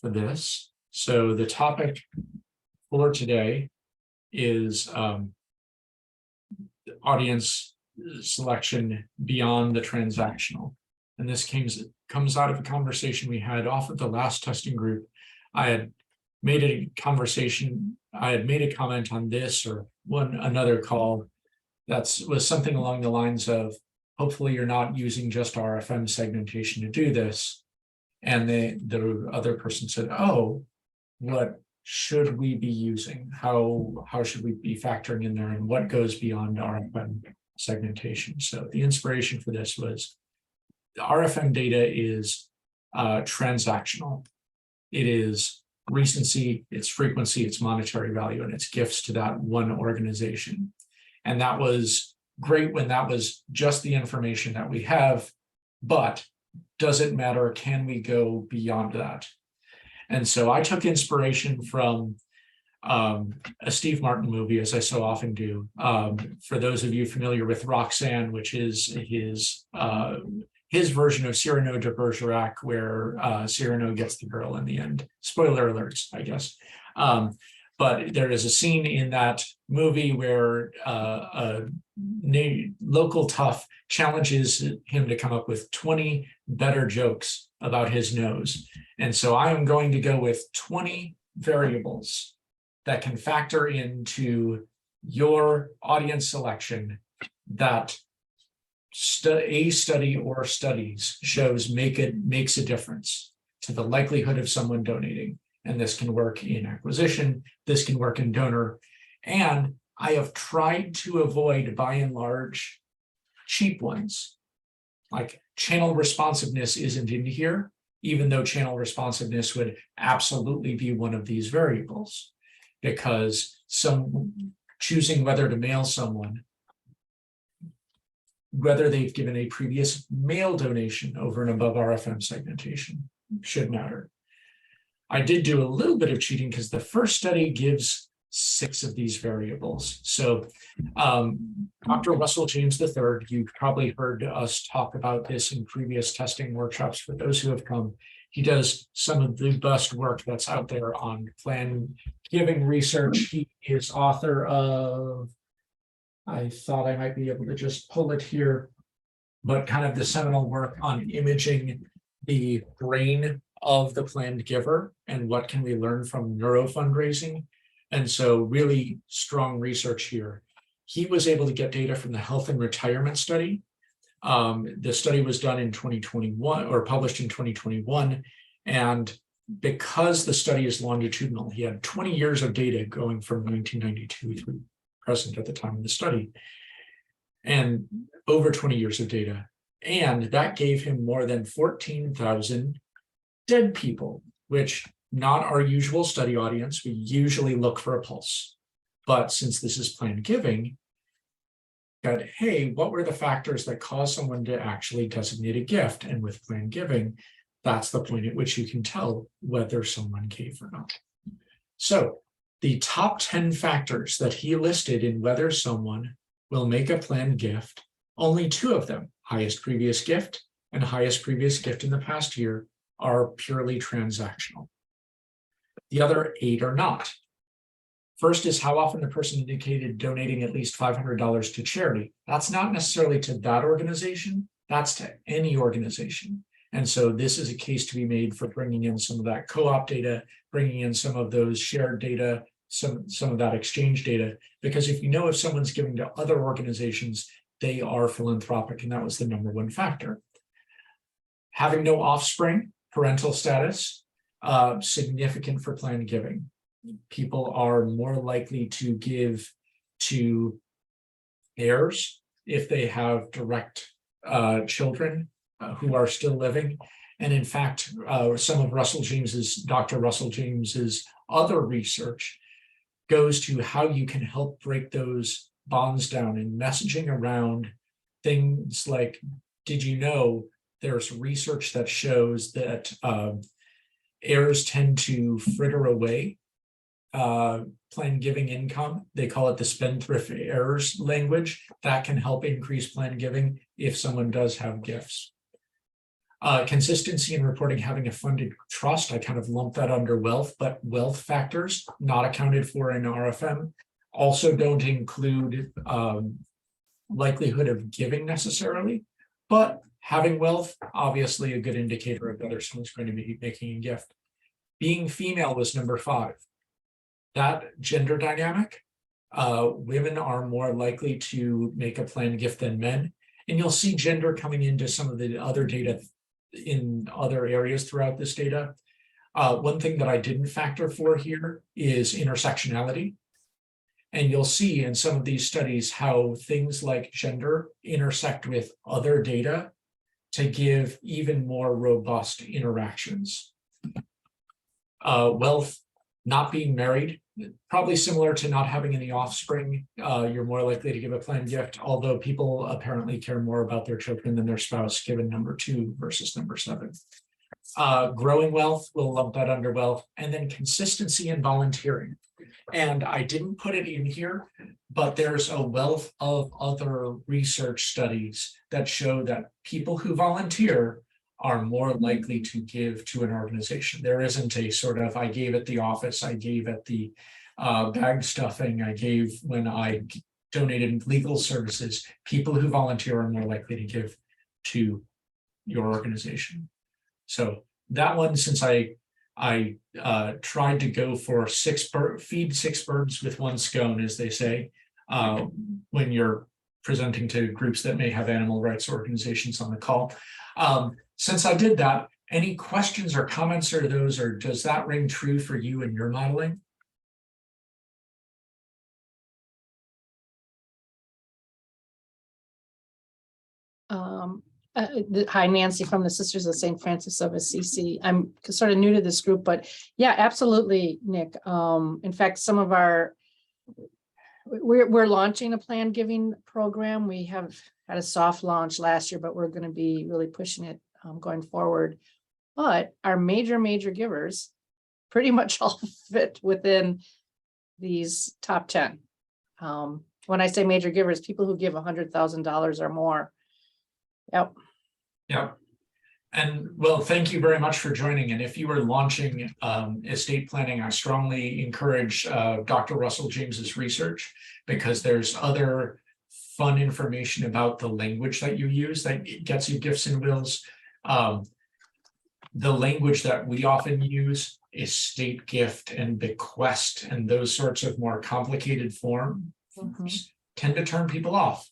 for this. So the topic for today is audience selection beyond the transactional. And this comes out of a conversation we had off of the last testing group. I had made a comment on this or another call was something along the lines of, hopefully you're not using just RFM segmentation to do this. And the other person said, oh, what should we be using? How should we be factoring in there, and what goes beyond RFM segmentation? So the inspiration for this was the RFM data is transactional. It is recency, it's frequency, it's monetary value, and it's gifts to that one organization. And that was great when that was just the information that we have, but does it matter? Can we go beyond that? And so I took inspiration from a Steve Martin movie, as I so often do. For those of you familiar with Roxanne, which is his version of Cyrano de Bergerac, where Cyrano gets the girl in the end. Spoiler alerts, I guess. But there is a scene in that movie where a local tough challenges him to come up with 20 better jokes about his nose. And so I am going to go with 20 variables that can factor into your audience selection that a study or studies shows makes a difference to the likelihood of someone donating. And this can work in acquisition, this can work in donor. And I have tried to avoid, by and large, cheap ones. Like channel responsiveness isn't in here, even though channel responsiveness would absolutely be one of these variables, because choosing whether to mail someone, whether they've given a previous mail donation over and above RFM segmentation should matter. I did do a little bit of cheating because the first study gives 6 of these variables. So Dr. Russell James III, you've probably heard us talk about this in previous testing workshops. For those who have come, he does some of the best work that's out there on plan giving research. He is author of, I thought I might be able to just pull it here, but kind of the seminal work on imaging the brain of the planned giver and what can we learn from neuro fundraising. And so really strong research here. He was able to get data from the health and retirement study. The study was done in 2021 or published in 2021. And because the study is longitudinal, he had 20 years of data going from 1992 through present at the time of the study, and over 20 years of data. And that gave him more than 14,000 dead people, which not our usual study audience. We usually look for a pulse. But since this is planned giving, that, hey, what were the factors that cause someone to actually designate a gift? And with planned giving, that's the point at which you can tell whether someone gave or not. So the top 10 factors that he listed in whether someone will make a planned gift, only 2 of them, highest previous gift and highest previous gift in the past year, are purely transactional. The other 8 are not. First is how often the person indicated donating at least $500 to charity. That's not necessarily to that organization, that's to any organization. And so this is a case to be made for bringing in some of that co-op data, bringing in some of those shared data, some of that exchange data, because if you know if someone's giving to other organizations, they are philanthropic, and that was the #1 factor. Having no offspring, parental status, significant for planned giving. People are more likely to give to heirs if they have direct children who are still living. And in fact, some of Dr. Russell James's other research goes to how you can help break those bonds down in messaging around things like, did you know there's research that shows that heirs tend to fritter away planned giving income. They call it the spendthrift heirs language. That can help increase planned giving if someone does have gifts. Consistency in reporting having a funded trust, I kind of lump that under wealth, but wealth factors not accounted for in RFM also don't include likelihood of giving necessarily, but having wealth, obviously a good indicator of whether someone's going to be making a gift. Being female was number 5. That gender dynamic, women are more likely to make a planned gift than men. And you'll see gender coming into some of the other data in other areas throughout this data. One thing that I didn't factor for here is intersectionality. And you'll see in some of these studies how things like gender intersect with other data to give even more robust interactions. Wealth, not being married, probably similar to not having any offspring. You're more likely to give a planned gift, although people apparently care more about their children than their spouse, given number 2 versus number 7. Growing wealth, we'll lump that under wealth, and then consistency and volunteering. And I didn't put it in here, but there's a wealth of other research studies that show that people who volunteer are more likely to give to an organization. There isn't a sort of, I gave at the office, I gave at the bag stuffing, I gave when I donated legal services. People who volunteer are more likely to give to your organization. So that one, since I tried to go for feed 6 birds with 1 scone, as they say, when you're presenting to groups that may have animal rights organizations on the call. Since I did that, any questions or comments or those, or does that ring true for you in your modeling? Hi, Nancy from the Sisters of St. Francis of Assisi. I'm sort of new to this group, but yeah, absolutely, Nick. In fact, some of we're launching a planned giving program. We have had a soft launch last year, but we're going to be really pushing it going forward. But our major givers pretty much all fit within these top 10. When I say major givers, people who give $100,000 or more. Yep. Yep. And well, thank you very much for joining. And if you are launching estate planning, I strongly encourage Dr. Russell James's research, because there's other fun information about the language that you use that gets you gifts and wills. The language that we often use, estate gift and bequest, and those sorts of more complicated forms tend to turn people off.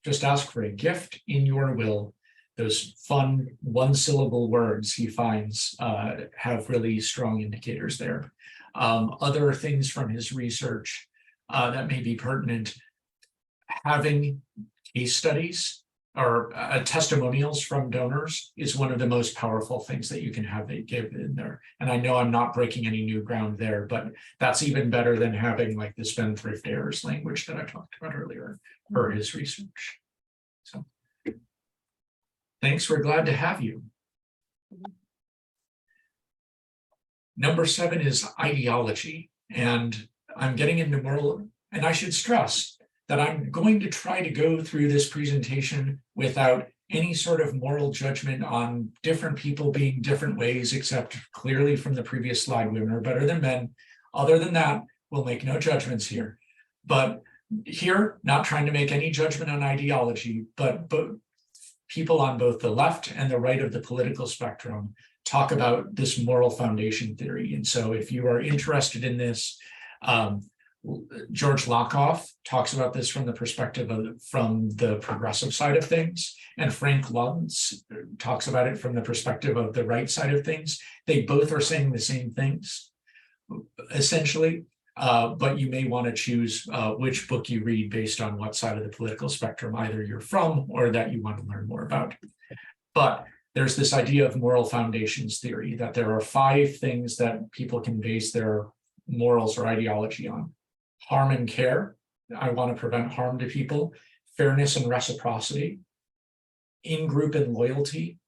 Just ask for a gift in your will. Those fun 1-syllable words he finds have really strong indicators there. Other things from his research that may be pertinent, having case studies or testimonials from donors is one of the most powerful things that you can have they give in there. And I know I'm not breaking any new ground there, but that's even better than having like the spendthrift heirs language that I talked about earlier for his research. So thanks, we're glad to have you. Number 7 is ideology. And I'm getting into moral, and I should stress that I'm going to try to go through this presentation without any sort of moral judgment on different people being different ways, except clearly from the previous slide, women are better than men. Other than that, we'll make no judgments here. But here, not trying to make any judgment on ideology, but people on both the left and the right of the political spectrum talk about this moral foundation theory. And so if you are interested in this, George Lakoff talks about this from the perspective of from the progressive side of things, and Frank Luntz talks about it from the perspective of the right side of things. They both are saying the same things, essentially, but you may want to choose which book you read based on what side of the political spectrum either you're from or that you want to learn more about. But there's this idea of moral foundations theory, that there are 5 things that people can base their morals or ideology on. Harm and care, I want to prevent harm to people. Fairness and reciprocity. In-group and loyalty.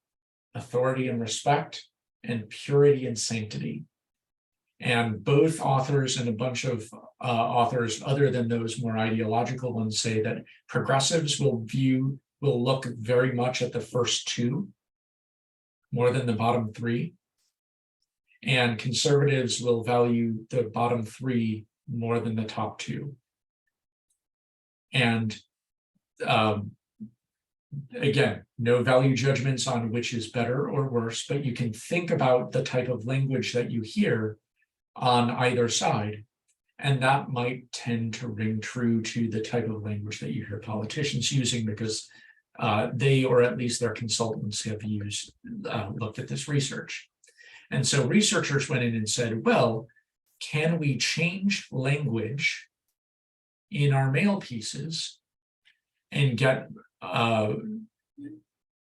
Authority and respect. And purity and sanctity. And both authors and a bunch of authors other than those more ideological ones say that progressives will look very much at the first 2. more than the bottom three. And conservatives will value the bottom three more than the top two. And again, no value judgments on which is better or worse, but you can think about the type of language that you hear on either side. And that might tend to ring true to the type of language that you hear politicians using, because they, or at least their consultants, have looked at this research. And so researchers went in and said, well, can we change language in our mail pieces and get, and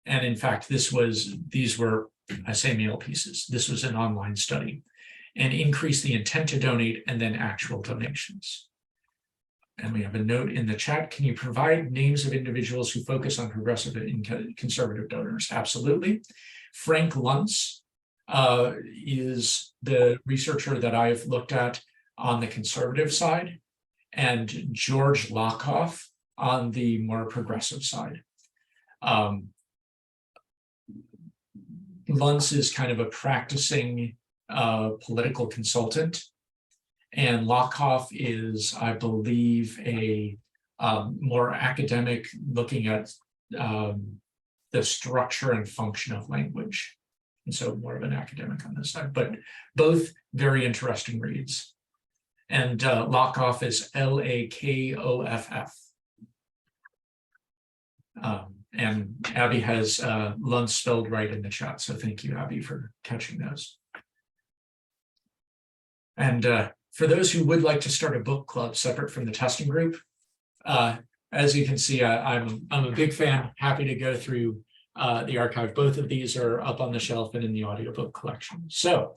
in fact, these were, I say mail pieces, this was an online study, and increase the intent to donate and then actual donations. And we have a note in the chat. Can you provide names of individuals who focus on progressive and conservative donors? Absolutely. Frank Luntz is the researcher that I've looked at on the conservative side, and George Lakoff on the more progressive side. Luntz is kind of a practicing political consultant, and Lakoff is, I believe, a more academic, looking at the structure and function of language. And so more of an academic on this side, but both very interesting reads. And Lakoff is Lakoff. And Abby has Luntz spelled right in the chat. So thank you, Abby, for catching those. And for those who would like to start a book club separate from the testing group, as you can see, I'm a big fan, happy to go through the archive. Both of these are up on the shelf and in the audiobook collection. So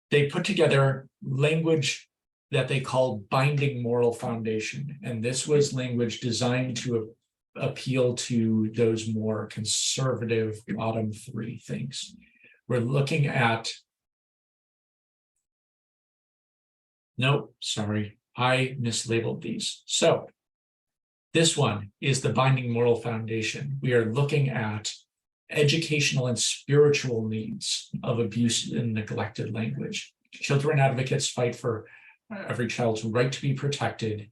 they put together language that they called binding moral foundation. And this was language designed to appeal to those more conservative bottom three things. We're looking at, nope, sorry, I mislabeled these. So this one is the binding moral foundation. We are looking at educational and spiritual needs of abuse and neglected language. Children advocates fight for every child's right to be protected,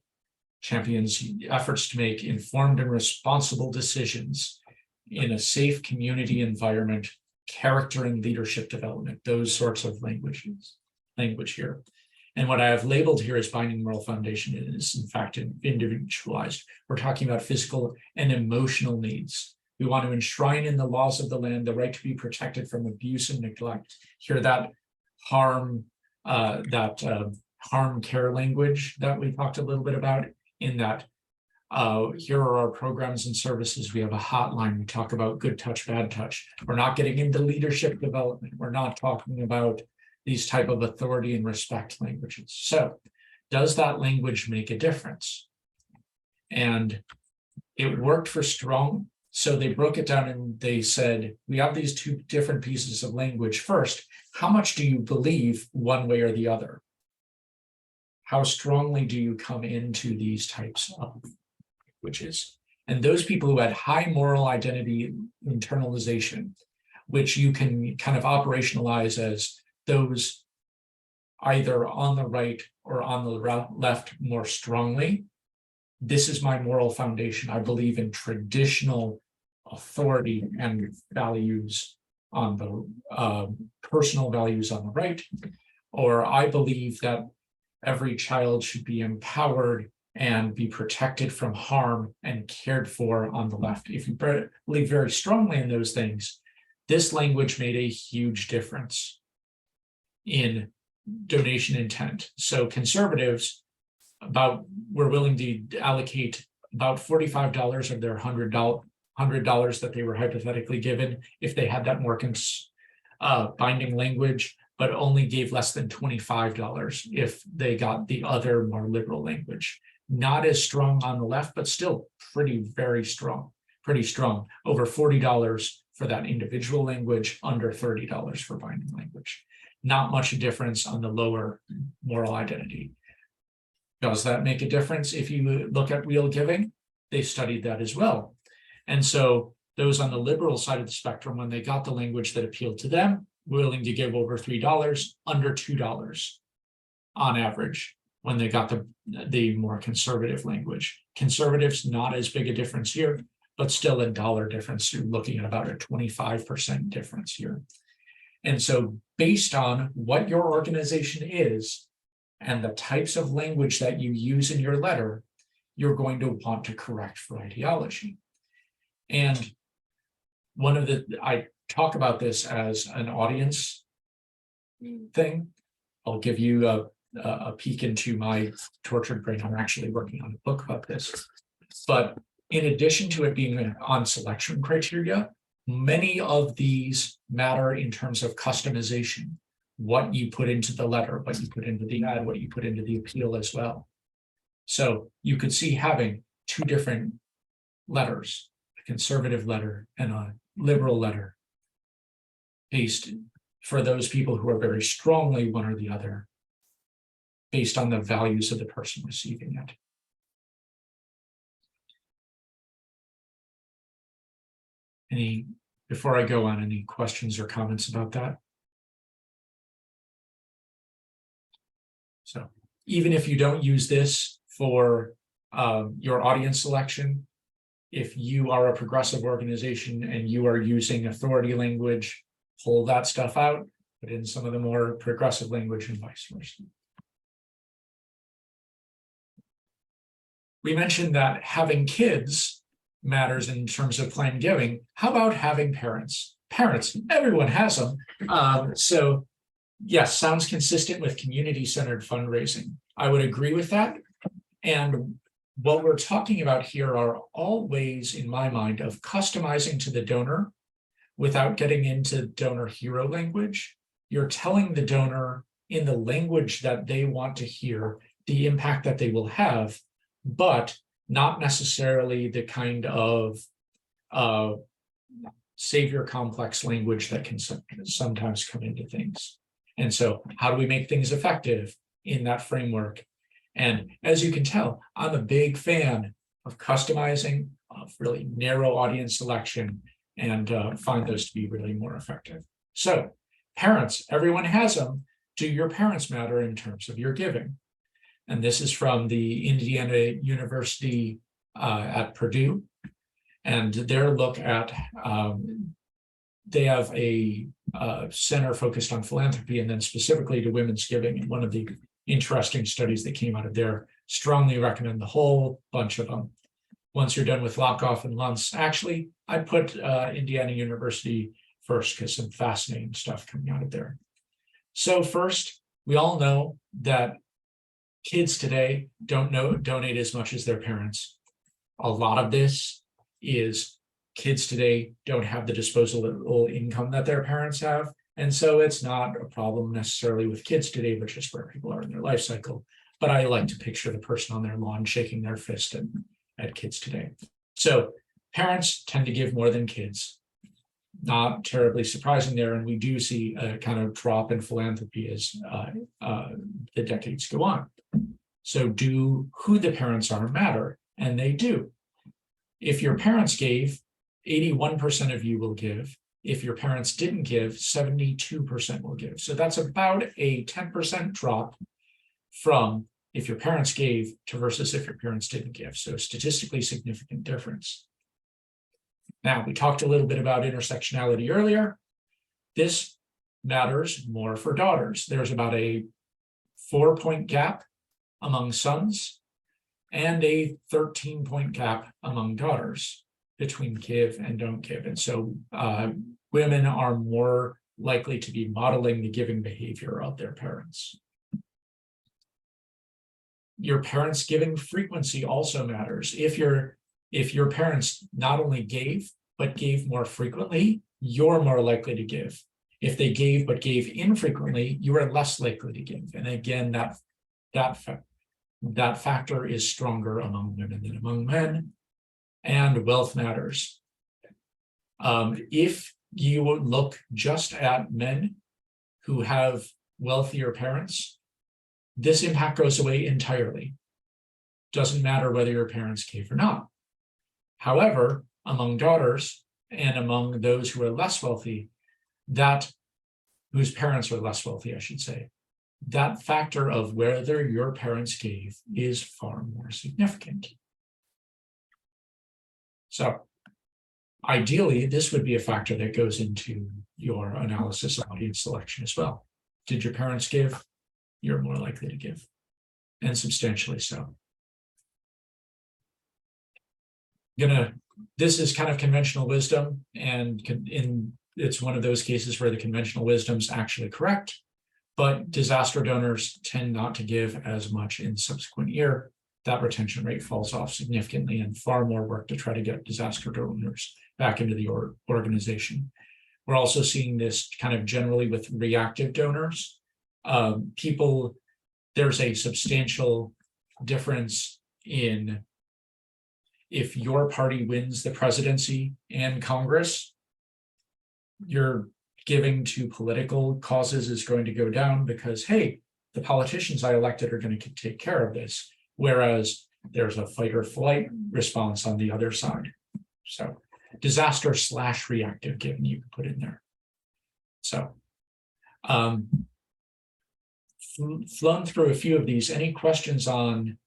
champions efforts to make informed and responsible decisions in a safe community environment, character and leadership development, those sorts of language here. And what I have labeled here as binding moral foundation is, in fact, individualized. We're talking about physical and emotional needs. We want to enshrine in the laws of the land the right to be protected from abuse and neglect. Hear that harm care language that we talked a little bit about, in that here are our programs and services. We have a hotline. We talk about good touch, bad touch. We're not getting into leadership development. We're not talking about these type of authority and respect languages. So does that language make a difference? And it worked for Strong. So they broke it down and they said, we have these two different pieces of language. First, how much do you believe one way or the other? How strongly do you come into these types of languages? And those people who had high moral identity internalization, which you can kind of operationalize as those either on the right or on the left more strongly. This is my moral foundation. I believe in traditional authority and values on the personal values on the right, or I believe that every child should be empowered and be protected from harm and cared for on the left. If you believe very strongly in those things, this language made a huge difference in donation intent. So conservatives were willing to allocate about $45 of their $100 that they were hypothetically given if they had that more binding language, but only gave less than $25 if they got the other more liberal language. Not as strong on the left, but still very strong, pretty strong. Over $40 for that individual language, under $30 for binding language. Not much a difference on the lower moral identity. Does that make a difference? If you look at real giving, they studied that as well. And so those on the liberal side of the spectrum, when they got the language that appealed to them, willing to give over $3, under $2 on average when they got the more conservative language. Conservatives, not as big a difference here, but still a dollar difference. You're looking at about a 25% difference here. And so based on what your organization is and the types of language that you use in your letter, you're going to want to correct for ideology. And I talk about this as an audience thing. I'll give you a peek into my tortured brain. I'm actually working on a book about this. But in addition to it being on selection criteria, many of these matter in terms of customization, what you put into the letter, what you put into the ad, what you put into the appeal as well. So you could see having two different letters, a conservative letter and a liberal letter, based for those people who are very strongly one or the other, based on the values of the person receiving it. Before I go on, any questions or comments about that? So even if you don't use this for your audience selection, if you are a progressive organization and you are using authority language, pull that stuff out, put in some of the more progressive language and vice versa. We mentioned that having kids matters in terms of planned giving. How about having parents? Parents, everyone has them. So yes, sounds consistent with community-centered fundraising. I would agree with that. And what we're talking about here are all ways, in my mind, of customizing to the donor without getting into donor hero language. You're telling the donor in the language that they want to hear the impact that they will have, but not necessarily the kind of savior complex language that can sometimes come into things. And so how do we make things effective in that framework? And as you can tell, I'm a big fan of customizing, of really narrow audience selection, and find those to be really more effective. So parents, everyone has them. Do your parents matter in terms of your giving? And this is from the Indiana University at Purdue. And their look at, they have a center focused on philanthropy and then specifically to women's giving. And one of the interesting studies that came out of there, strongly recommend the whole bunch of them. Once you're done with Lockoff and Luntz, actually, I put Indiana University first because some fascinating stuff coming out of there. So first, we all know that kids today don't donate as much as their parents. A lot of this is kids today don't have the disposable income that their parents have. And so it's not a problem necessarily with kids today, but just where people are in their life cycle. But I like to picture the person on their lawn shaking their fist at kids today. So parents tend to give more than kids. Not terribly surprising there. And we do see a kind of drop in philanthropy as the decades go on. So do who the parents are matter? And they do. If your parents gave, 81% of you will give. If your parents didn't give, 72% will give. So that's about a 10% drop from if your parents gave to versus if your parents didn't give. So statistically significant difference. Now, we talked a little bit about intersectionality earlier. This matters more for daughters. There's about a 4-point gap among sons and a 13-point gap among daughters between give and don't give. And so women are more likely to be modeling the giving behavior of their parents. Your parents' giving frequency also matters. If your parents not only gave, but gave more frequently, you're more likely to give. If they gave, but gave infrequently, you are less likely to give. And again, that factor is stronger among women than among men. And wealth matters. If you look just at men who have wealthier parents, this impact goes away entirely. Doesn't matter whether your parents gave or not. However, among daughters, and among those who are less wealthy, that whose parents are less wealthy, I should say, that factor of whether your parents gave is far more significant. So ideally, this would be a factor that goes into your analysis of audience selection as well. Did your parents give? You're more likely to give, and substantially so. This is kind of conventional wisdom, and it's one of those cases where the conventional wisdom's actually correct, but disaster donors tend not to give as much in the subsequent year. That retention rate falls off significantly, and far more work to try to get disaster donors back into the organization. We're also seeing this kind of generally with reactive donors. There's a substantial difference in if your party wins the presidency and Congress, your giving to political causes is going to go down because, hey, the politicians I elected are going to take care of this. Whereas there's a fight or flight response on the other side. So disaster / reactive giving you can put in there. So flown through a few of these. Any questions on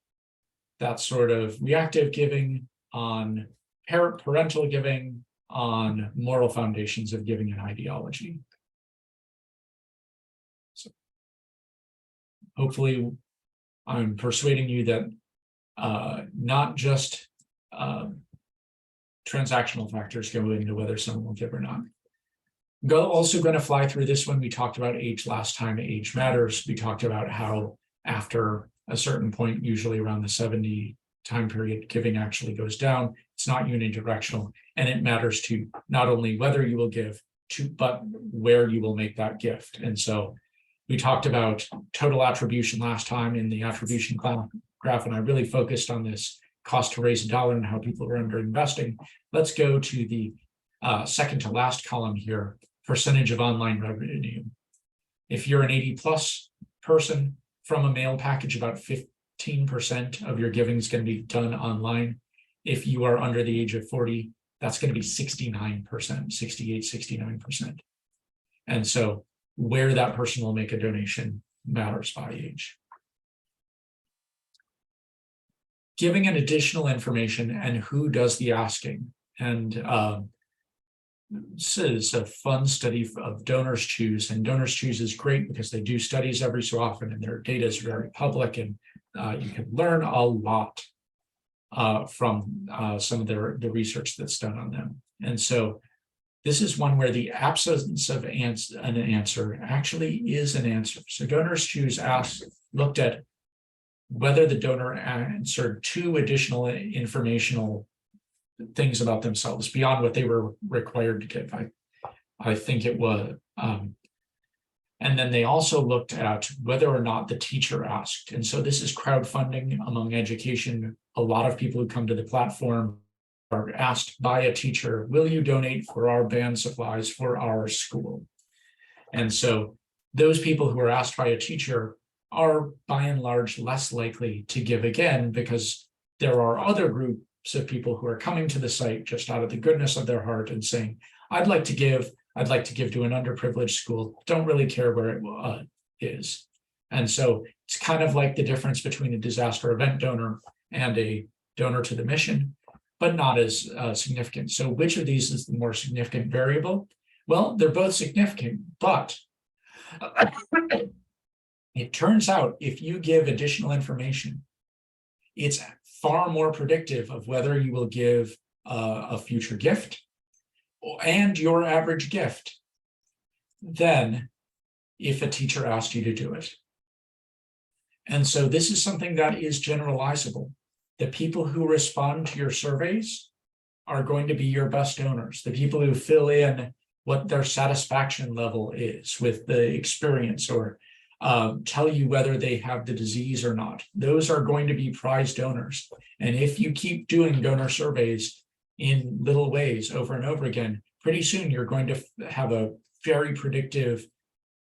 that sort of reactive giving, on parental giving, on moral foundations of giving and ideology? So hopefully I'm persuading you that not just transactional factors go into whether someone will give or not. Also going to fly through this one. We talked about age last time. Age matters. We talked about how after a certain point, usually around the 70 time period, giving actually goes down. It's not unidirectional, and it matters to not only whether you will give, but where you will make that gift. And so we talked about total attribution last time in the attribution graph, and I really focused on this cost to raise $1 and how people are under investing. Let's go to the second to last column here, percentage of online revenue. If you're an 80+ person from a mail package, about 15% of your giving is going to be done online. If you are under the age of 40, that's going to be 69%, 68, 69%. And so where that person will make a donation matters by age. Giving an additional information and who does the asking. And this is a fun study of Donors Choose, and Donors Choose is great because they do studies every so often and their data is very public, and you can learn a lot from some of the research that's done on them. And so this is one where the absence of an answer actually is an answer. So Donors Choose looked at whether the donor answered 2 additional informational things about themselves beyond what they were required to give. I think it was. And then they also looked at whether or not the teacher asked. And so this is crowdfunding among education. A lot of people who come to the platform are asked by a teacher, will you donate for our band supplies for our school? And so those people who are asked by a teacher are by and large less likely to give again, because there are other groups of people who are coming to the site just out of the goodness of their heart and saying, I'd like to give to an underprivileged school, don't really care where it is. And so it's kind of like the difference between a disaster event donor and a donor to the mission, but not as significant. So which of these is the more significant variable? Well, they're both significant, but it turns out if you give additional information, it's far more predictive of whether you will give a future gift and your average gift than if a teacher asked you to do it. And so this is something that is generalizable. The people who respond to your surveys are going to be your best donors. The people who fill in what their satisfaction level is with the experience, or tell you whether they have the disease or not, those are going to be prize donors. And if you keep doing donor surveys in little ways over and over again, pretty soon you're going to have a very predictive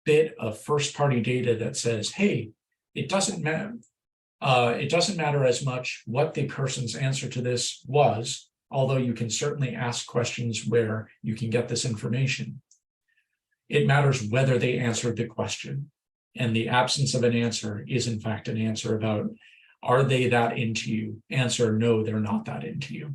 bit of first-party data that says, hey, it doesn't matter. It doesn't matter as much what the person's answer to this was, although you can certainly ask questions where you can get this information. It matters whether they answered the question. And the absence of an answer is in fact an answer about, are they that into you? Answer, no, they're not that into you.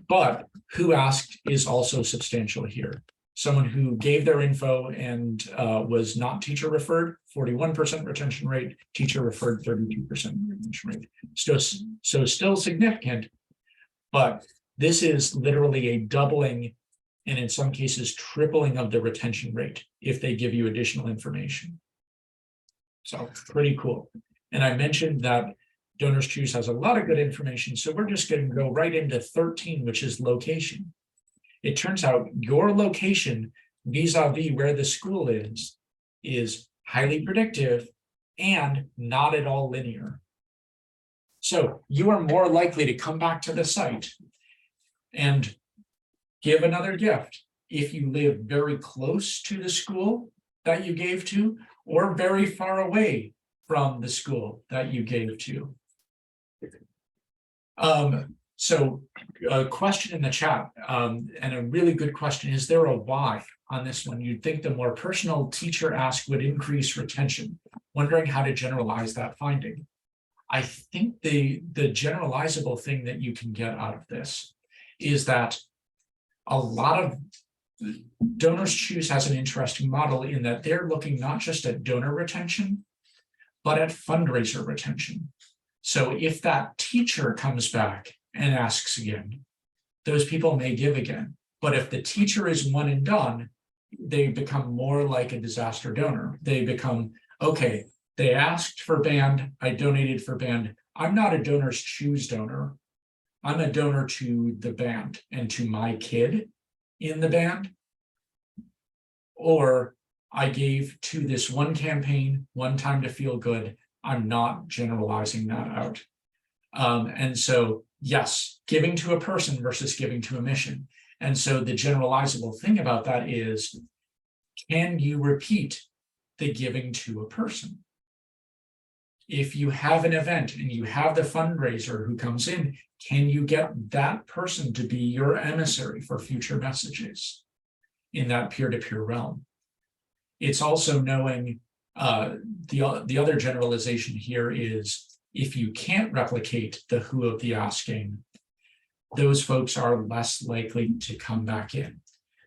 But who asked is also substantial here. Someone who gave their info and was not teacher referred, 41% retention rate, teacher referred 32% retention rate. So still significant, but this is literally a doubling and in some cases tripling of the retention rate if they give you additional information. So pretty cool. And I mentioned that Donors Choose has a lot of good information, so we're just going to go right into 13, which is location. It turns out your location vis-a-vis where the school is highly predictive and not at all linear. So you are more likely to come back to the site and give another gift if you live very close to the school that you gave to or very far away from the school that you gave to. So a question in the chat, and a really good question, is there a why on this one? You'd think the more personal teacher ask would increase retention. Wondering how to generalize that finding. I think the generalizable thing that you can get out of this is that a lot of Donors Choose has an interesting model in that they're looking not just at donor retention, but at fundraiser retention. So if that teacher comes back and asks again, those people may give again. But if the teacher is one and done, they become more like a disaster donor. They become, okay, they asked for band, I donated for band. I'm not a Donors Choose donor. I'm a donor to the band and to my kid in the band. Or I gave to this one campaign, one time to feel good. I'm not generalizing that out. And so, yes, giving to a person versus giving to a mission. And so the generalizable thing about that is, can you repeat the giving to a person? If you have an event and you have the fundraiser who comes in, can you get that person to be your emissary for future messages in that peer-to-peer realm? It's also knowing the other generalization here is, if you can't replicate the who of the asking, those folks are less likely to come back in.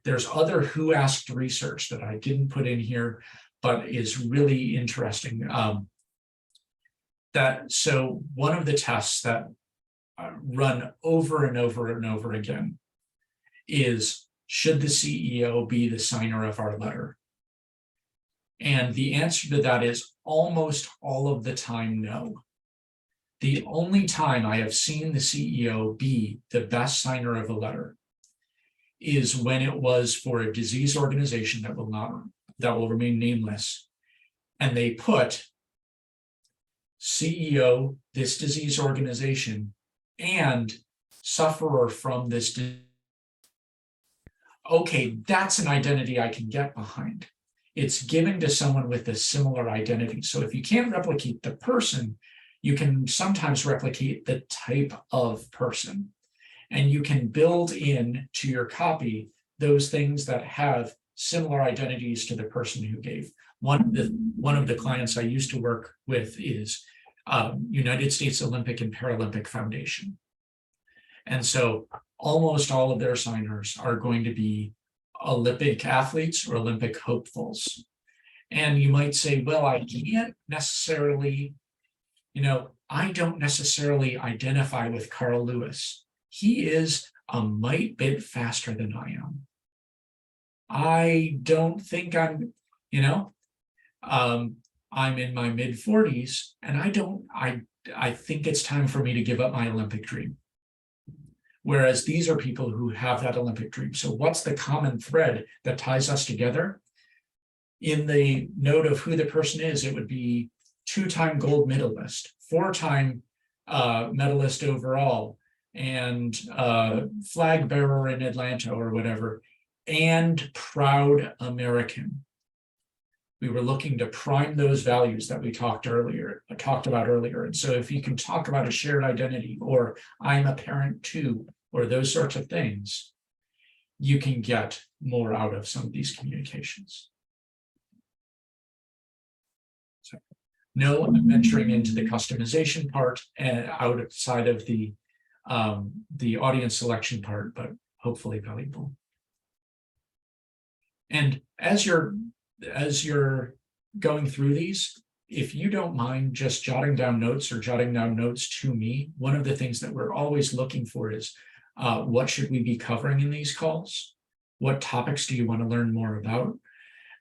There's other who asked research that I didn't put in here, but is really interesting. So one of the tests that run over and over and over again is, should the CEO be the signer of our letter? And the answer to that is almost all of the time, no. The only time I have seen the CEO be the best signer of a letter is when it was for a disease organization that will remain nameless. And they put CEO, this disease organization, and sufferer from this disease. Okay, that's an identity I can get behind. It's given to someone with a similar identity. So if you can't replicate the person, you can sometimes replicate the type of person. And you can build in to your copy those things that have similar identities to the person who gave. One of the clients I used to work with is United States Olympic and Paralympic Foundation. And so almost all of their signers are going to be Olympic athletes or Olympic hopefuls. And you might say, well, I can't necessarily, I don't necessarily identify with Carl Lewis. He is a mite bit faster than I am. I don't think I'm in my mid 40s and I think it's time for me to give up my Olympic dream. Whereas these are people who have that Olympic dream. So what's the common thread that ties us together? In the note of who the person is, it would be 2-time gold medalist, 4-time medalist overall, and flag bearer in Atlanta or whatever, and proud American. We were looking to prime those values that we talked about earlier. And so if you can talk about a shared identity, or I'm a parent too, or those sorts of things, you can get more out of some of these communications. So, no, I'm venturing into the customization part and outside of the audience selection part, but hopefully valuable. And as you're going through these, if you don't mind just jotting down notes or jotting down notes to me, one of the things that we're always looking for is what should we be covering in these calls? What topics do you want to learn more about?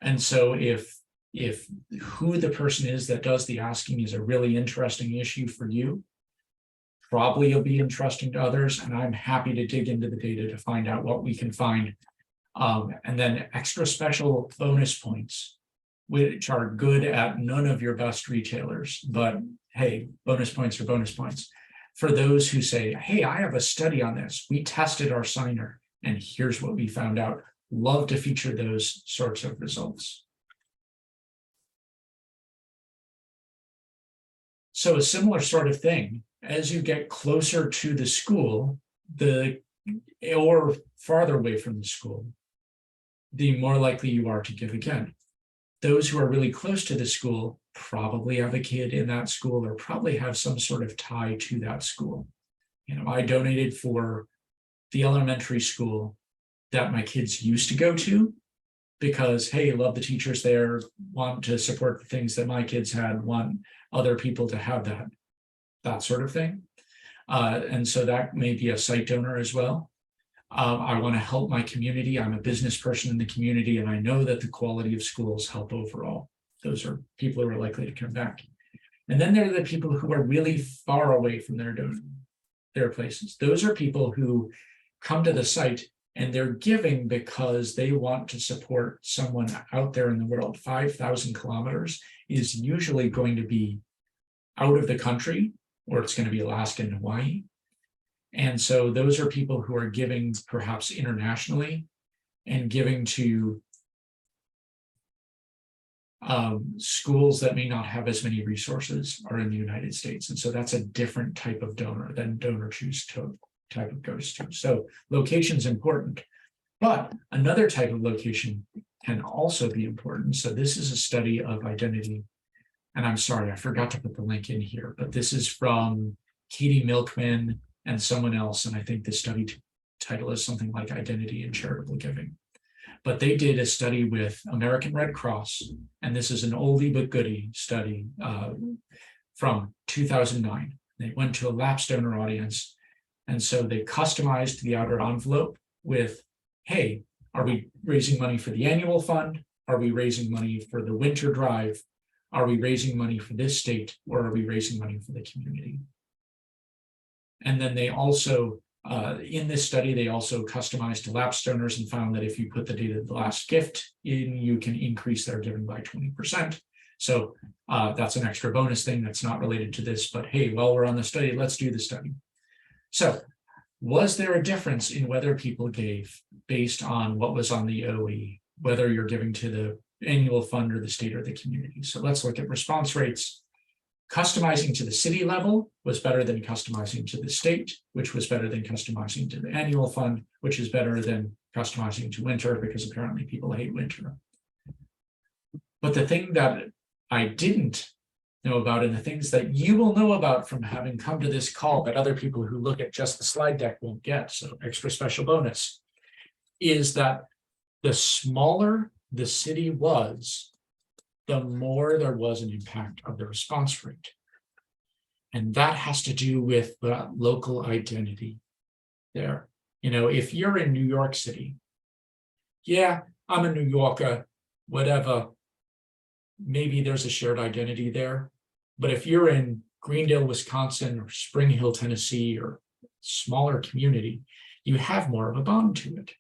And so if who the person is that does the asking is a really interesting issue for you, probably it'll be interesting to others, and I'm happy to dig into the data to find out what we can find. And then extra special bonus points, which are good at none of your best retailers, but hey, bonus points are bonus points. For those who say, hey, I have a study on this, we tested our signer, and here's what we found out. Love to feature those sorts of results. So a similar sort of thing, as you get closer to the school, or farther away from the school, the more likely you are to give again. Those who are really close to the school probably have a kid in that school or probably have some sort of tie to that school. You know, I donated for the elementary school that my kids used to go to because, hey, love the teachers there, want to support the things that my kids had, want other people to have that sort of thing. And so that may be a site donor as well. I want to help my community. I'm a business person in the community, and I know that the quality of schools help overall. Those are people who are likely to come back. And then there are the people who are really far away from their places. Those are people who come to the site and they're giving because they want to support someone out there in the world. 5,000 kilometers is usually going to be out of the country, or it's going to be Alaska and Hawaii. And so those are people who are giving perhaps internationally and giving to schools that may not have as many resources are in the United States. And so that's a different type of donor than donor choose to type of goes to. So location is important, but another type of location can also be important. So this is a study of identity. And I'm sorry, I forgot to put the link in here, but this is from Katie Milkman and someone else. And I think the study title is something like Identity and Charitable Giving. But they did a study with American Red Cross, and this is an oldie but goodie study from 2009. They went to a lapsed donor audience, and so they customized the outer envelope with, hey, are we raising money for the annual fund? Are we raising money for the winter drive? Are we raising money for this state, or are we raising money for the community? And then they also, in this study, they also customized to lapsed donors and found that if you put the date of the last gift in, you can increase their giving by 20%. So that's an extra bonus thing that's not related to this, but hey, while we're on the study, let's do the study. So was there a difference in whether people gave based on what was on the OE, whether you're giving to the annual fund or the state or the community? So let's look at response rates. Customizing to the city level was better than customizing to the state, which was better than customizing to the annual fund, which is better than customizing to winter, because apparently people hate winter. But the thing that I didn't know about, and the things that you will know about from having come to this call that other people who look at just the slide deck won't get, so extra special bonus, is that the smaller the city was, the more there was an impact of the response rate. And that has to do with the local identity there. You know, if you're in New York City, yeah, I'm a New Yorker, whatever, maybe there's a shared identity there. But if you're in Greendale, Wisconsin, or Spring Hill, Tennessee, or smaller community, you have more of a bond to it.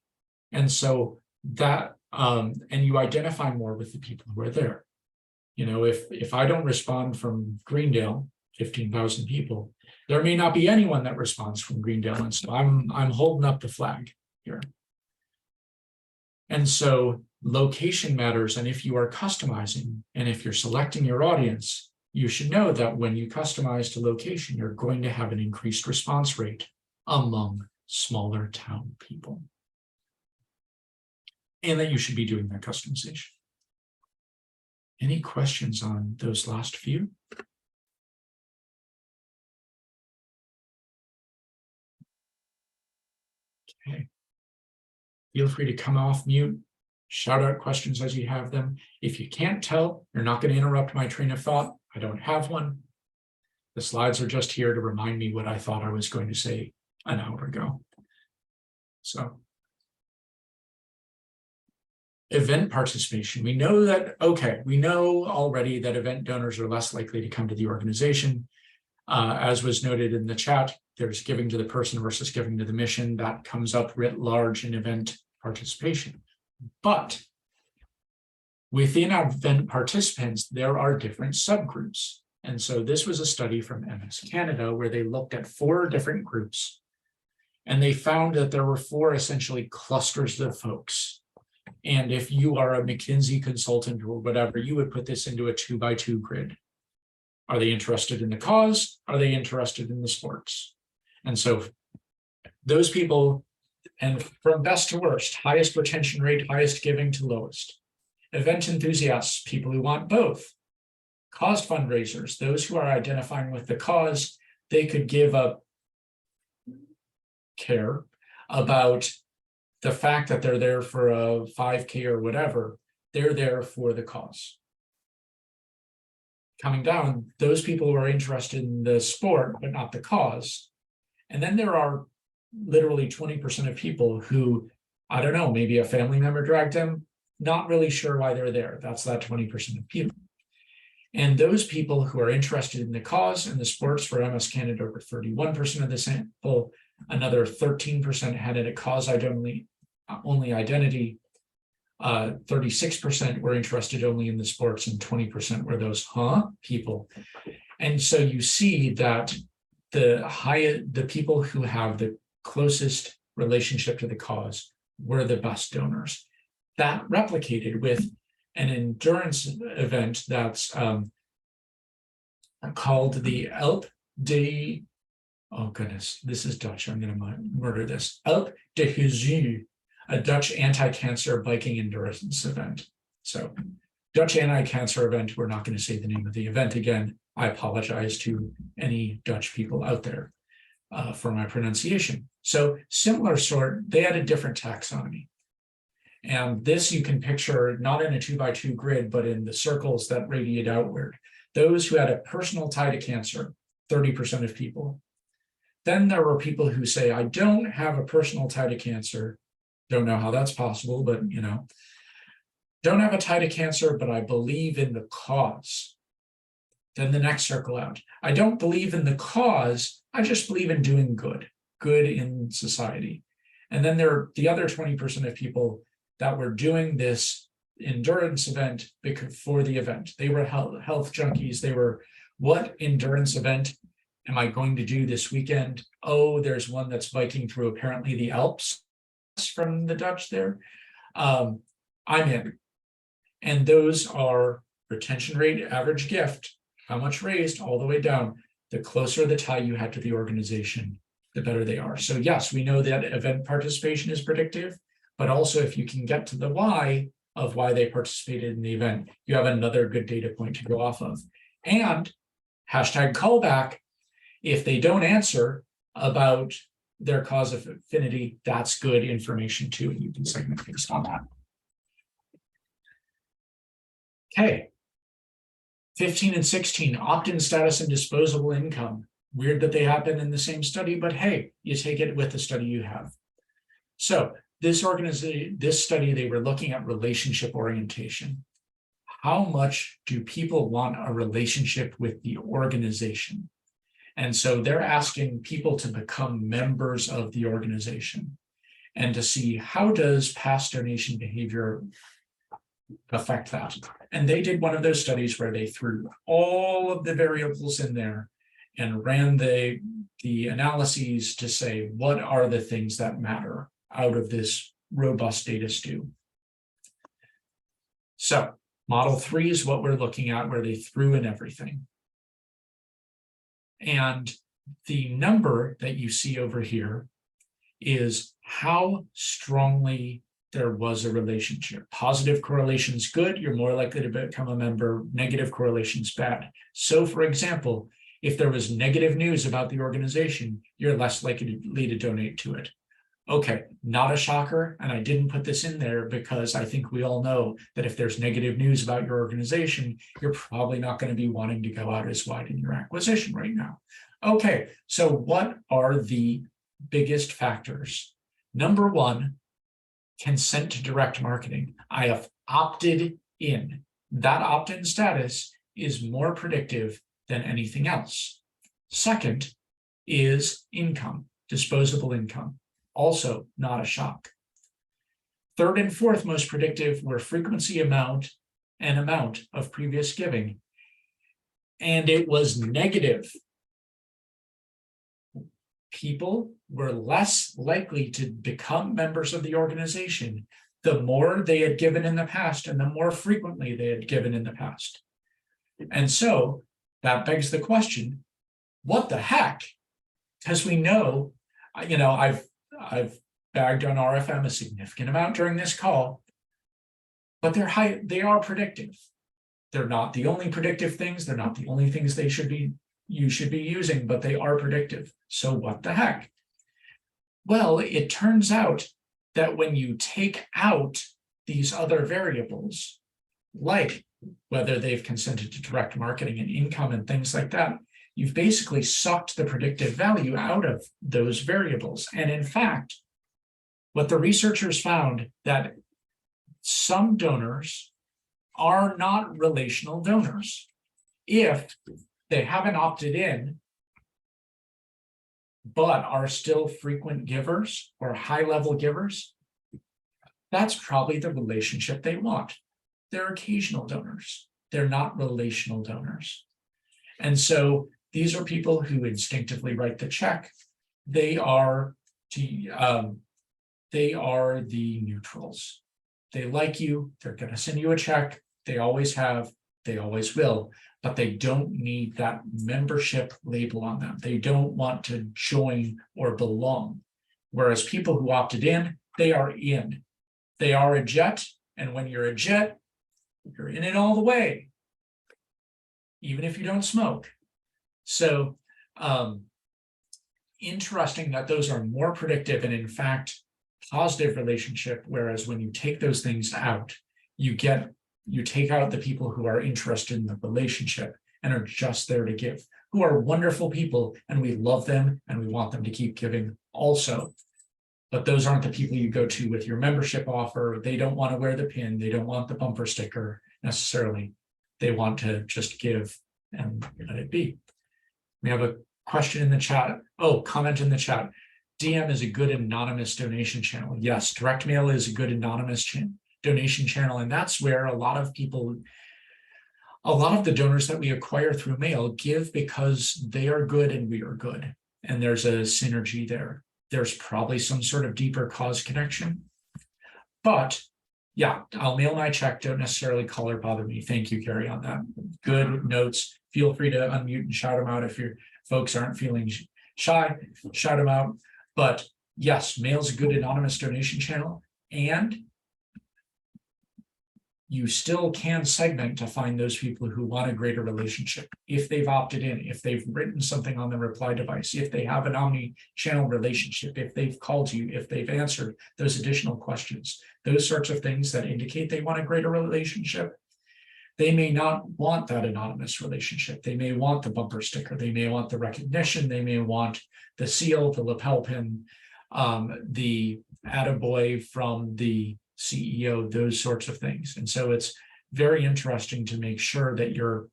And so that, and you identify more with the people who are there. You know, if I don't respond from Greendale, 15,000 people, there may not be anyone that responds from Greendale. And so I'm holding up the flag here. And so location matters. And if you are customizing, and if you're selecting your audience, you should know that when you customize to location, you're going to have an increased response rate among smaller town people. And that you should be doing that customization. Any questions on those last few? Okay. Feel free to come off mute, shout out questions as you have them. If you can't tell, you're not going to interrupt my train of thought. I don't have one. The slides are just here to remind me what I thought I was going to say an hour ago. So, event participation. We know that, okay, we know already that event donors are less likely to come to the organization. As was noted in the chat, there's giving to the person versus giving to the mission. That comes up writ large in event participation. But within our event participants, there are different subgroups. And so this was a study from MS Canada where they looked at 4 different groups. And they found that there were 4 essentially clusters of folks. And if you are a McKinsey consultant or whatever, you would put this into a 2x2 grid. Are they interested in the cause? Are they interested in the sports? And so those people, and from best to worst, highest retention rate, highest giving to lowest. Event enthusiasts, people who want both. Cause fundraisers, those who are identifying with the cause, they could give up care about the fact that they're there for a 5K or whatever. They're there for the cause. Coming down, those people who are interested in the sport, but not the cause. And then there are literally 20% of people who, I don't know, maybe a family member dragged them, not really sure why they're there. That's that 20% of people. And those people who are interested in the cause and the sports for MS Canada were 31% of the sample. Another 13% had a cause only identity. 36% were interested only in the sports, and 20% were those people. And so you see that the people who have the closest relationship to the cause were the best donors. That replicated with an endurance event that's called the Alpe de, oh goodness, this is Dutch, I'm going to murder this, Alpe de Jésus, a Dutch anti-cancer biking endurance event. So Dutch anti-cancer event, we're not going to say the name of the event again. I apologize to any Dutch people out there for my pronunciation. So similar sort, they had a different taxonomy. And this you can picture not in a 2x2 grid, but in the circles that radiate outward. Those who had a personal tie to cancer, 30% of people. Then there were people who say, I don't have a personal tie to cancer. Don't know how that's possible, but you know, don't have a tie to cancer, but I believe in the cause. Then the next circle out. I don't believe in the cause. I just believe in doing good in society. And then there are the other 20% of people that were doing this endurance event for the event. They were health junkies. They were, what endurance event am I going to do this weekend? Oh, there's one that's biking through apparently the Alps from the Dutch there. I'm in. And those are retention rate, average gift, how much raised, all the way down. The closer the tie you had to the organization, the better they are. So yes, we know that event participation is predictive, but also if you can get to the why of why they participated in the event, you have another good data point to go off of. And hashtag callback, if they don't answer about their cause of affinity, that's good information too, and you can segment based on that. Okay. 15 and 16, opt-in status and disposable income. Weird that they happen in the same study, but hey, you take it with the study you have. So this study, they were looking at relationship orientation. How much do people want a relationship with the organization? And so they're asking people to become members of the organization and to see how does past donation behavior affect that. And they did one of those studies where they threw all of the variables in there and ran the analyses to say, what are the things that matter out of this robust data stew? So model 3 is what we're looking at, where they threw in everything. And the number that you see over here is how strongly there was a relationship. Positive correlation is good, you're more likely to become a member. Negative correlation is bad. So for example, if there was negative news about the organization, you're less likely to donate to it. Okay, not a shocker, and I didn't put this in there because I think we all know that if there's negative news about your organization, you're probably not going to be wanting to go out as wide in your acquisition right now. Okay, so what are the biggest factors? Number one, consent to direct marketing. I have opted in. That opt-in status is more predictive than anything else. Second is income, disposable income. Also not a shock. Third and fourth most predictive were frequency, amount, and amount of previous giving. And it was negative. People were less likely to become members of the organization the more they had given in the past and the more frequently they had given in the past. And so that begs the question, what the heck? Because we know, I've bagged on RFM a significant amount during this call, but they are predictive. They're not the only predictive things. They're not the only things you should be using, but they are predictive. So what the heck? Well, it turns out that when you take out these other variables, like whether they've consented to direct marketing and income and things like that, you've basically sucked the predictive value out of those variables. And in fact, what the researchers found that some donors are not relational donors. If they haven't opted in, but are still frequent givers or high-level givers, that's probably the relationship they want. They're occasional donors. They're not relational donors. And so these are people who instinctively write the check. They are the neutrals. They like you. They're going to send you a check. They always have. They always will. But they don't need that membership label on them. They don't want to join or belong. Whereas people who opted in, they are in. They are a jet. And when you're a jet, you're in it all the way, even if you don't smoke. So interesting that those are more predictive and in fact positive relationship, whereas when you take those things out, you take out the people who are interested in the relationship and are just there to give, who are wonderful people, and we love them and we want them to keep giving also. But those aren't the people you go to with your membership offer. They don't want to wear the pin. They don't want the bumper sticker necessarily. They want to just give and let it be. We have a question in the chat. Oh, comment in the chat. DM is a good anonymous donation channel. Yes, direct mail is a good anonymous donation channel. And that's where a lot of the donors that we acquire through mail give because they are good and we are good. And there's a synergy there. There's probably some sort of deeper cause connection. But yeah, I'll mail my check. Don't necessarily call or bother me. Thank you, Gary, on that. Good notes. Feel free to unmute and shout them out if your folks aren't feeling shy. Shout them out. But yes, mail's a good anonymous donation channel. And you still can segment to find those people who want a greater relationship. If they've opted in, if they've written something on the reply device, if they have an omni-channel relationship, if they've called you, if they've answered those additional questions, those sorts of things that indicate they want a greater relationship. They may not want that anonymous relationship. They may want the bumper sticker. They may want the recognition. They may want the seal, the lapel pin, the attaboy from the CEO, those sorts of things. And so it's very interesting to make sure that you're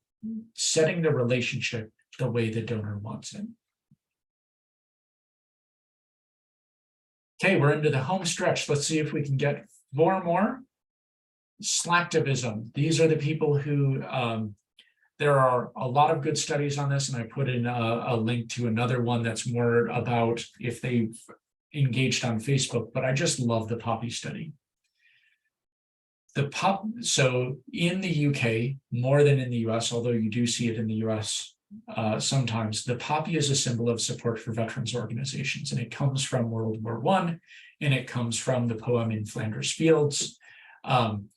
setting the relationship the way the donor wants it. Okay, we're into the home stretch. Let's see if we can get 4 more. Slacktivism. These are the people who, there are a lot of good studies on this, and I put in a link to another one that's more about if they've engaged on Facebook, but I just love the Poppy study. So in the UK, more than in the US, although you do see it in the US sometimes, the poppy is a symbol of support for veterans organizations, and it comes from World War I, and it comes from the poem In Flanders Fields. And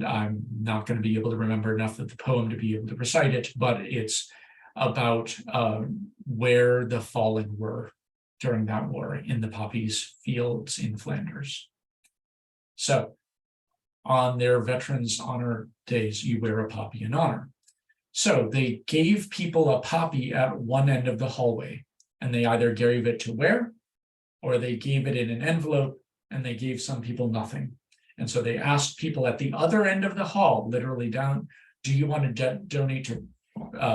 I'm not going to be able to remember enough of the poem to be able to recite it, but it's about where the fallen were during that war, in the poppies fields in Flanders. So on their Veterans Honor Days, you wear a poppy in honor. So they gave people a poppy at one end of the hallway, and they either gave it to wear, or they gave it in an envelope, and they gave some people nothing. And so they asked people at the other end of the hall, literally down, do you want to donate to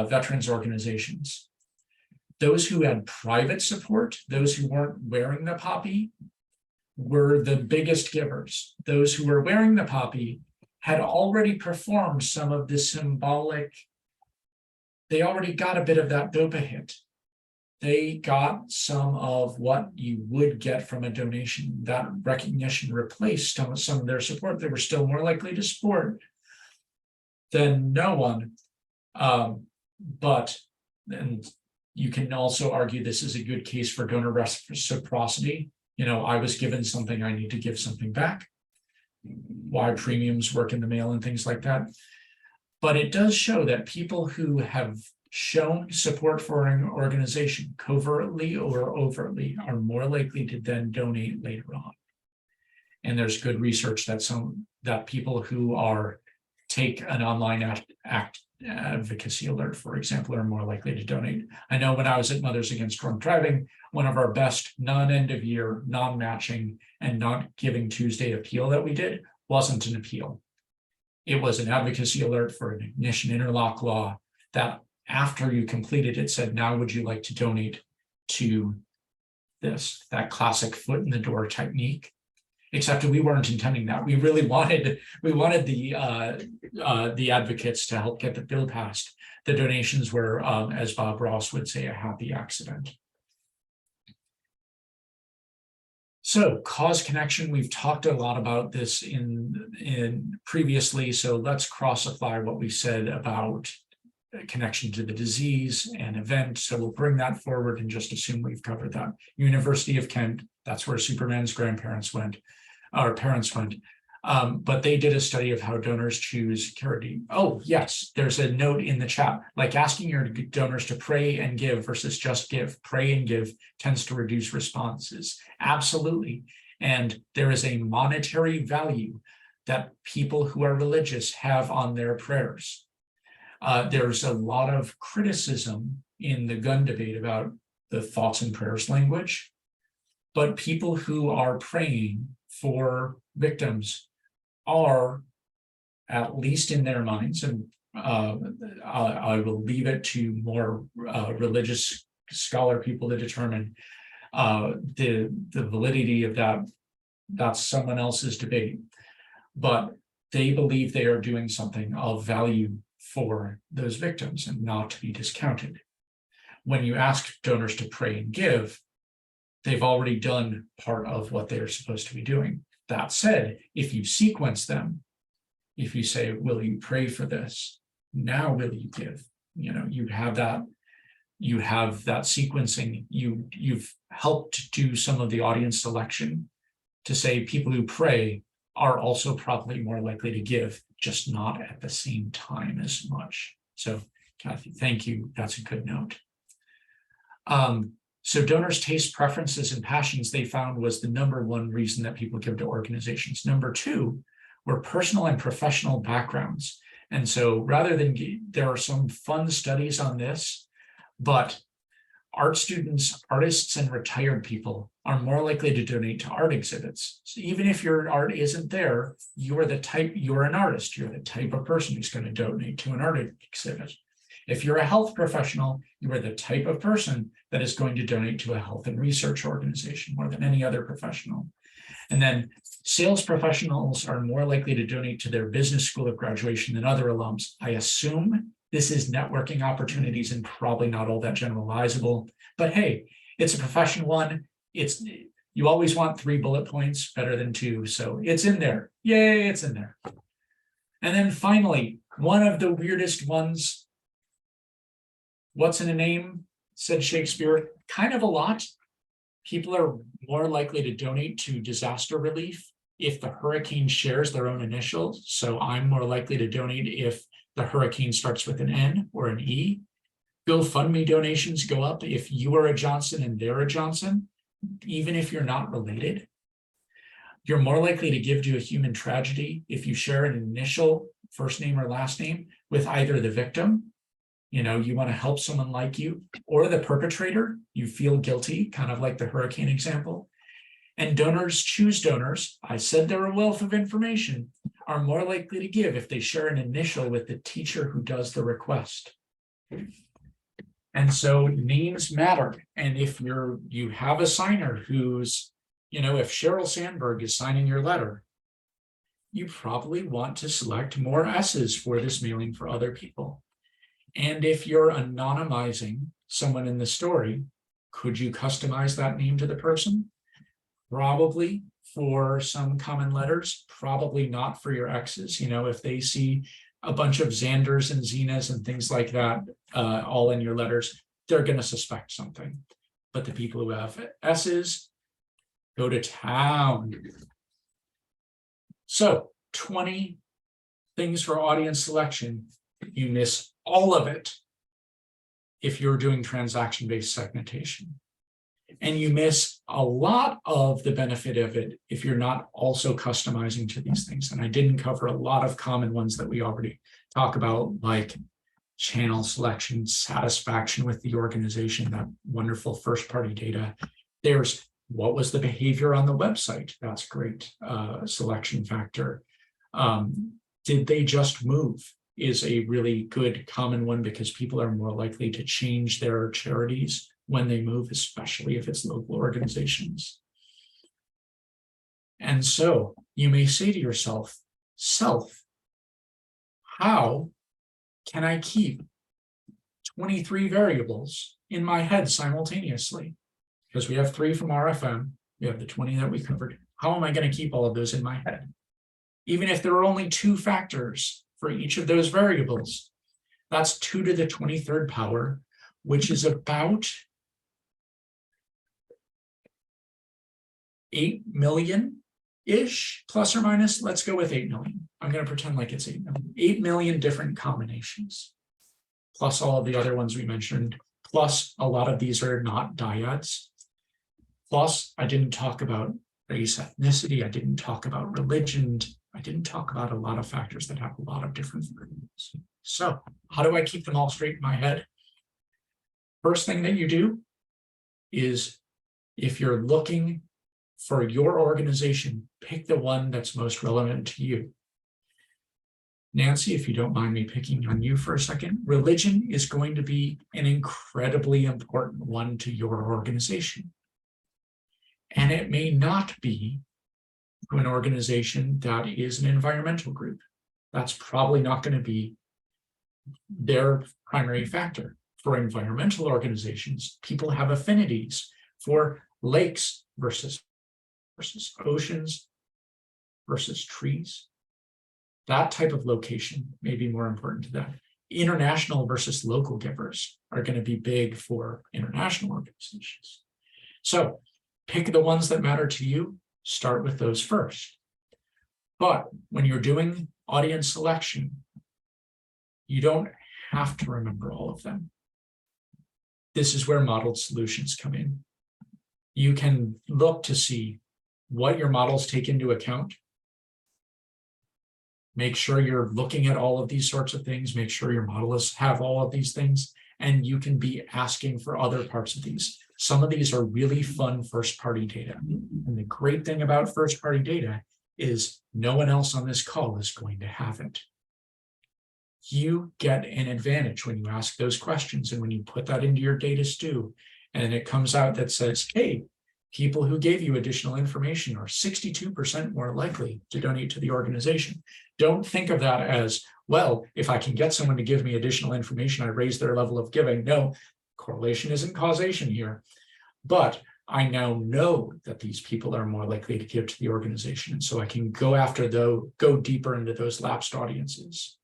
veterans organizations? Those who had private support, those who weren't wearing the poppy, were the biggest givers. Those who were wearing the poppy had already performed some of the symbolic, they already got a bit of that dopa hit. They got some of what you would get from a donation. That recognition replaced some of their support. They were still more likely to support than no one. But then you can also argue this is a good case for donor reciprocity. I was given something, I need to give something back. Why premiums work in the mail and things like that. But it does show that people who have shown support for an organization covertly or overtly are more likely to then donate later on. And there's good research that people who take an online advocacy alert, for example, are more likely to donate. I know when I was at Mothers Against Drunk Driving, one of our best non-end of year, non-matching, and not giving Tuesday appeal that we did wasn't an appeal. It was an advocacy alert for an ignition interlock law that after you completed it said, now would you like to donate to that classic foot in the door technique? Except we weren't intending that. We really wanted the advocates to help get the bill passed. The donations were, as Bob Ross would say, a happy accident. So cause connection, we've talked a lot about this in previously, so let's cross-apply what we said about connection to the disease and event. So we'll bring that forward and just assume we've covered that. University of Kent, that's where Superman's grandparents went, or parents went. But they did a study of how donors choose charity. Oh, yes, there's a note in the chat, like asking your donors to pray and give versus just give. Pray and give tends to reduce responses. Absolutely. And there is a monetary value that people who are religious have on their prayers. There's a lot of criticism in the gun debate about the thoughts and prayers language, but people who are praying for victims are, at least in their minds, and I will leave it to more religious scholar people to determine the validity of that. That's someone else's debate, but they believe they are doing something of value for those victims and not to be discounted. When you ask donors to pray and give, they've already done part of what they're supposed to be doing. That said, if you sequence them, if you say, will you pray for this? Now will you give? You have that sequencing. You've helped do some of the audience selection to say people who pray are also probably more likely to give, just not at the same time as much. So, Kathy, thank you. That's a good note. So donors' taste, preferences, and passions they found was the #1 reason that people give to organizations. #2 were personal and professional backgrounds. And so rather than, there are some fun studies on this, but art students, artists, and retired people are more likely to donate to art exhibits. So even if your art isn't there, you're an artist, you're the type of person who's going to donate to an art exhibit. If you're a health professional, you are the type of person that is going to donate to a health and research organization more than any other professional. And then sales professionals are more likely to donate to their business school of graduation than other alums. I assume this is networking opportunities and probably not all that generalizable, but hey, it's a profession one. You always want 3 bullet points, better than 2. So it's in there. Yay, it's in there. And then finally, one of the weirdest ones. What's in a name, said Shakespeare, kind of a lot. People are more likely to donate to disaster relief if the hurricane shares their own initials. So I'm more likely to donate if the hurricane starts with an N or an E. GoFundMe donations go up if you are a Johnson and they're a Johnson, even if you're not related. You're more likely to give to a human tragedy if you share an initial, first name or last name, with either the victim, you want to help someone like you, or the perpetrator, you feel guilty, kind of like the hurricane example. And donors choose donors. I said they're a wealth of information, are more likely to give if they share an initial with the teacher who does the request. And so names matter. And if you have a signer who's, if Sheryl Sandberg is signing your letter, you probably want to select more S's for this mailing for other people. And if you're anonymizing someone in the story, could you customize that name to the person? Probably for some common letters, probably not for your exes. If they see a bunch of Xanders and Zenas and things like that, all in your letters, they're going to suspect something. But the people who have S's go to town. So 20 things for audience selection. You miss all of it if you're doing transaction-based segmentation. And you miss a lot of the benefit of it if you're not also customizing to these things. And I didn't cover a lot of common ones that we already talk about, like channel selection, satisfaction with the organization, that wonderful first-party data. There's what was the behavior on the website? That's great selection factor. Did they just move? Is a really good common one because people are more likely to change their charities when they move, especially if it's local organizations. And so you may say to yourself, how can I keep 23 variables in my head simultaneously? Because we have 3 from RFM, we have the 20 that we covered. How am I going to keep all of those in my head? Even if there are only 2 factors for each of those variables, that's 2 to the 23rd power, which is about 8 million-ish, plus or minus. Let's go with 8 million. I'm going to pretend like it's 8 million. 8 million different combinations, plus all of the other ones we mentioned, plus a lot of these are not dyads. Plus, I didn't talk about race, ethnicity. I didn't talk about religion. I didn't talk about a lot of factors that have a lot of different variables. So how do I keep them all straight in my head? First thing that you do is, if you're looking for your organization, pick the one that's most relevant to you. Nancy, if you don't mind me picking on you for a second, religion is going to be an incredibly important one to your organization. And it may not be to an organization that is an environmental group. That's probably not going to be their primary factor. For environmental organizations, people have affinities for lakes versus oceans versus trees. That type of location may be more important to them. International versus local givers are going to be big for international organizations. So pick the ones that matter to you, start with those first. But when you're doing audience selection, you don't have to remember all of them. This is where modeled solutions come in. You can look to see what your models take into account. Make sure you're looking at all of these sorts of things. Make sure your models have all of these things. And you can be asking for other parts of these. Some of these are really fun first-party data. And the great thing about first-party data is no one else on this call is going to have it. You get an advantage when you ask those questions and when you put that into your data stew, and it comes out that says, hey, people who gave you additional information are 62% more likely to donate to the organization. Don't think of that as, well, if I can get someone to give me additional information, I raise their level of giving. No, correlation isn't causation here. But I now know that these people are more likely to give to the organization. And so I can go after go deeper into those lapsed audiences.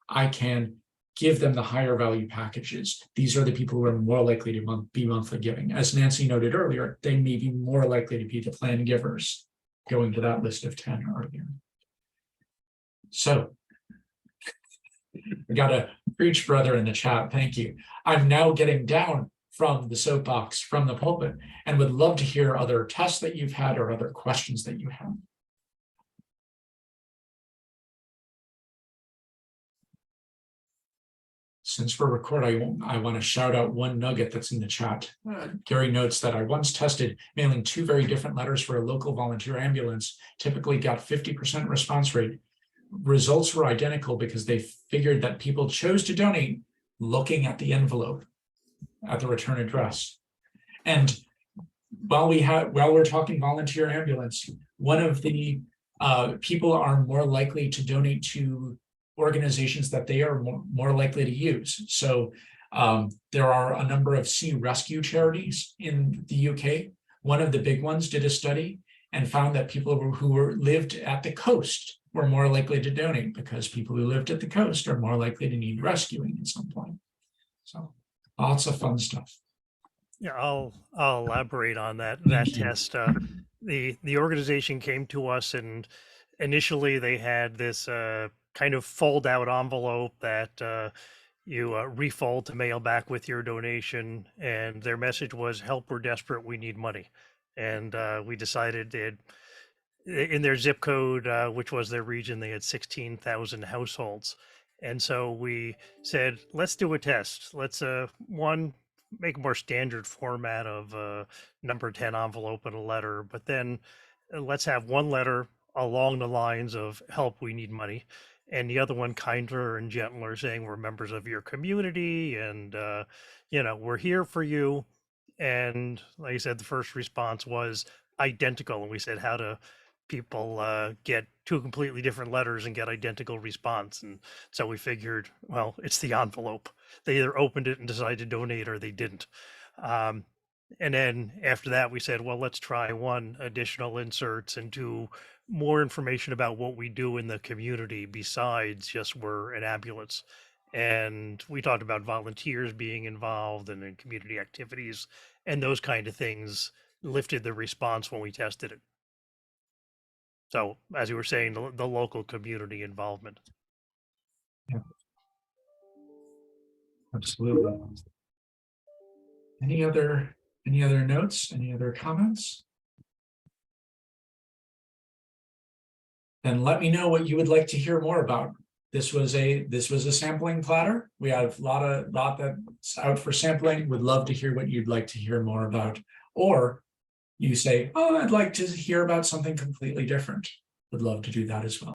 I can give them the higher value packages. These are the people who are more likely to be monthly giving. As Nancy noted earlier, they may be more likely to be the planned givers, going to that list of 10 earlier. So we got a preach brother in the chat. Thank you. I'm now getting down from the soapbox, from the pulpit, and would love to hear other tests that you've had or other questions that you have. Since we're recording, I want to shout out one nugget that's in the chat. Gary notes that I once tested mailing 2 very different letters for a local volunteer ambulance, typically got 50% response rate. Results were identical because they figured that people chose to donate looking at the envelope at the return address. And while we're talking volunteer ambulance, one of the people are more likely to donate to organizations that they are more likely to use. So there are a number of sea rescue charities in the UK. One of the big ones did a study and found that people who lived at the coast were more likely to donate because people who lived at the coast are more likely to need rescuing at some point. So lots of fun stuff. Yeah, I'll elaborate on that test. The organization came to us, and initially they had this kind of fold out envelope that you refold to mail back with your donation, and their message was, "Help, we're desperate, we need money." And we decided that in their zip code, which was their region, they had 16,000 households. And so we said, let's do a test. Let's one, make a more standard format of number 10 envelope and a letter, but then let's have one letter along the lines of help, we need money, and the other one kinder and gentler, saying we're members of your community and we're here for you. And like I said, the first response was identical, and we said, how do people get 2 completely different letters and get identical response? And so we figured, well, it's the envelope. They either opened it and decided to donate or they didn't. And then after that, we said, well, let's try 1 additional inserts and 2 more information about what we do in the community besides just we're an ambulance. And we talked about volunteers being involved and in community activities, and those kind of things lifted the response when we tested it. So, as you were saying, the local community involvement. Yeah. Absolutely. Any other notes? Any other comments? Then let me know what you would like to hear more about. This was a sampling platter. We have a lot that's out for sampling. Would love to hear what you'd like to hear more about. Or you say, oh, I'd like to hear about something completely different. Would love to do that as well.